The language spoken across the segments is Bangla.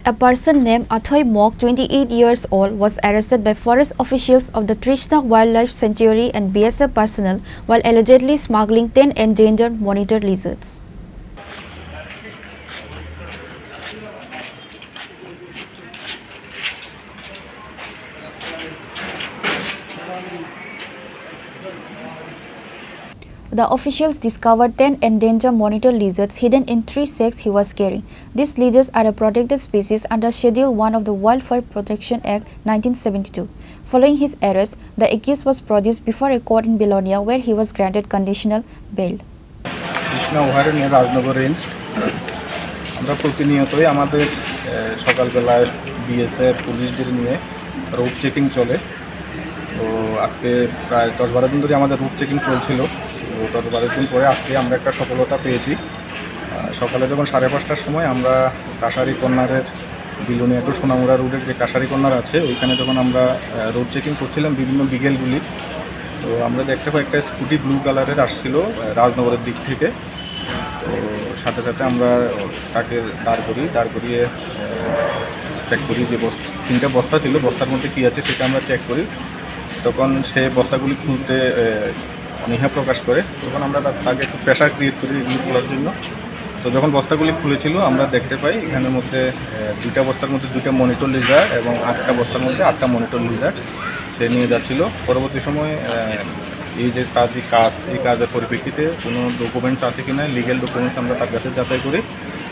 A person named Athoi Mog, 28 years old, was arrested by forest officials of the Trishna Wildlife Sanctuary and BSF personnel while allegedly smuggling 10 endangered monitor lizards. The officials discovered 10 endangered monitor lizards hidden in 3 sacks he was carrying. These lizards are a protected species under Schedule 1 of the Wildlife Protection Act 1972. Following his arrest, the accused was produced before a court in Belonia where he was granted conditional bail. Trishna Khorang Rajnagar range আমরা প্রতিনিয়তই আমাদের সকালবেলায় বিএসএফ পুলিশদের নিয়ে রুট চেকিং চলে। তো আজকে প্রায় 10-12 দিন ধরে আমাদের রুট চেকিং চলছিল। 10-12 দিন পরে আজকে আমরা একটা সফলতা পেয়েছি। সকালে যখন 5:30টার সময় আমরা কাশারি কর্নারের বিলোনিয়া টু সোনামুড়া রুটের যে কাশারি কর্নার আছে ওইখানে যখন আমরা রোড চেকিং করছিলাম বিভিন্ন বিকেলগুলি, তো আমরা দেখতে পাই একটা স্কুটি ব্লু কালারের আসছিল রাজনগরের দিক থেকে। তো সাথে সাথে আমরা তাকে দাঁড় করিয়ে চেক করি যে 3টা বস্তা ছিল, বস্তার মধ্যে কী আছে সেটা আমরা চেক করি। তখন সে বস্তাগুলি খুলতে অনীহা প্রকাশ করে, তখন আমরা তাকে একটু প্রেশার ক্রিয়েট করি এগুলি খোলার জন্য। তো যখন বস্তাগুলি খুলেছিল আমরা দেখতে পাই এখানের মধ্যে 2টা বস্তার মধ্যে 2টা মনিটর লিজার এবং 8টা বস্তার মধ্যে 8টা মনিটর লিজার সে নিয়ে যাচ্ছিল। পরবর্তী সময়ে এই যে এই কাজের পরিপ্রেক্ষিতে কোনো ডকুমেন্টস আছে কিনা, লিগ্যাল ডকুমেন্টস আমরা তার কাছে যাচাই করি,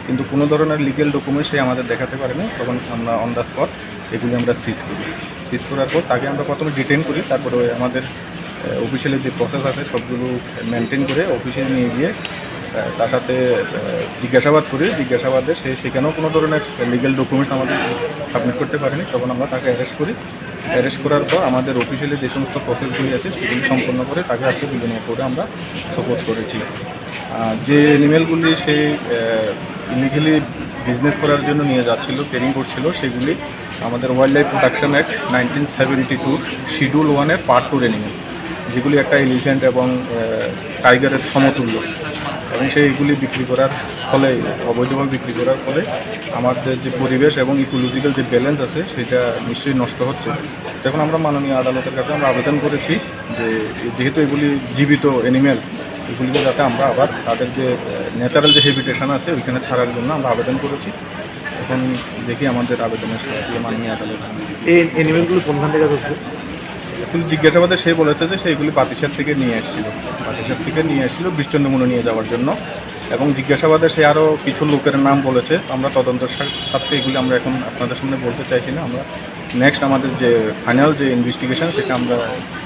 কিন্তু কোনো ধরনের লিগ্যাল ডকুমেন্টস সে আমাদের দেখাতে পারেনি। তখন আমরা অন দ্য স্পট এগুলি আমরা সিজ করি। সিজ করার পর তাকে আমরা প্রথমে ডিটেইন করি, তারপরে আমাদের অফিসিয়ালি যে প্রসেস আছে সবগুলো মেনটেন করে অফিসে নিয়ে গিয়ে তার সাথে জিজ্ঞাসাবাদ করি। জিজ্ঞাসাবাদে সেখানেও কোনো ধরনের লিগ্যাল ডকুমেন্টস আমাদের সাবমিট করতে পারেনি। তখন আমরা তাকে অ্যারেস্ট করি। অ্যারেস্ট করার পর আমাদের অফিসিয়ালি যে সমস্ত প্রসেসগুলি আছে সেগুলি সম্পন্ন করে তাকে আজকে বিলোনিয়া কোর্টে আমরা সাপোর্ট করেছি। যে অ্যানিমেলগুলি সে ইলিগালি বিজনেস করার জন্য নিয়ে যাচ্ছিল, ট্রেনিং করছিল, সেগুলি আমাদের wild life protection act 1972 schedule 1-এর পার্ট 2 অ্যানিমেল, যেগুলি একটা এলিফ্যান্ট এবং টাইগারের সমতুল্য, এবং সেইগুলি বিক্রি করার ফলে অবৈধভাবে বিক্রি করার ফলে আমাদের যে পরিবেশ এবং ইকোলজিক্যাল যে ব্যালেন্স আছে সেটা নিশ্চয়ই নষ্ট হচ্ছে। তখন আমরা মাননীয় আদালতের কাছে আমরা আবেদন করেছি যে যেহেতু এগুলি জীবিত অ্যানিমেল, এগুলিকে যাতে আমরা আবার তাদের যে ন্যাচারাল যে হেবিটেশন আছে ওইখানে ছাড়ার জন্য আমরা আবেদন করেছি। এখন দেখি আমাদের আবেদনের সাথে মাননীয় আদালত এই অ্যানিমেলগুলো কোনখান থেকে আসছে। কিন্তু জিজ্ঞাসাবাদে সে বলেছে যে সেইগুলি বাতিসার থেকে নিয়ে এসেছিল বৃষ্টিনমুনে নিয়ে যাওয়ার জন্য, এবং জিজ্ঞাসাবাদে সে আরও কিছু লোকের নাম বলেছে। আমরা তদন্তের সাথে এগুলি আমরা এখন আপনাদের সামনে বলতে চাইছি না। আমরা নেক্সট আমাদের যে ফাইনাল যে ইনভেস্টিগেশন সেটা আমরা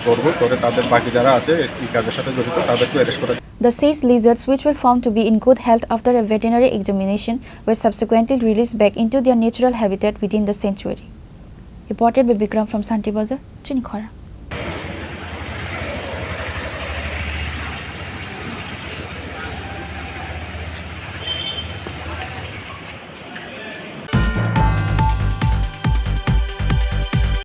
করবো, করে তাদের বাকি যারা আছে এই কাজের সাথে জড়িত তাদেরকে অ্যারেস্ট করা। The 6 lizards, which were found to be in good health after a veterinary examination, were subsequently released back into their natural habitat within the sanctuary. Reported by Bikram from Santi Bazar, Chini, Khorang.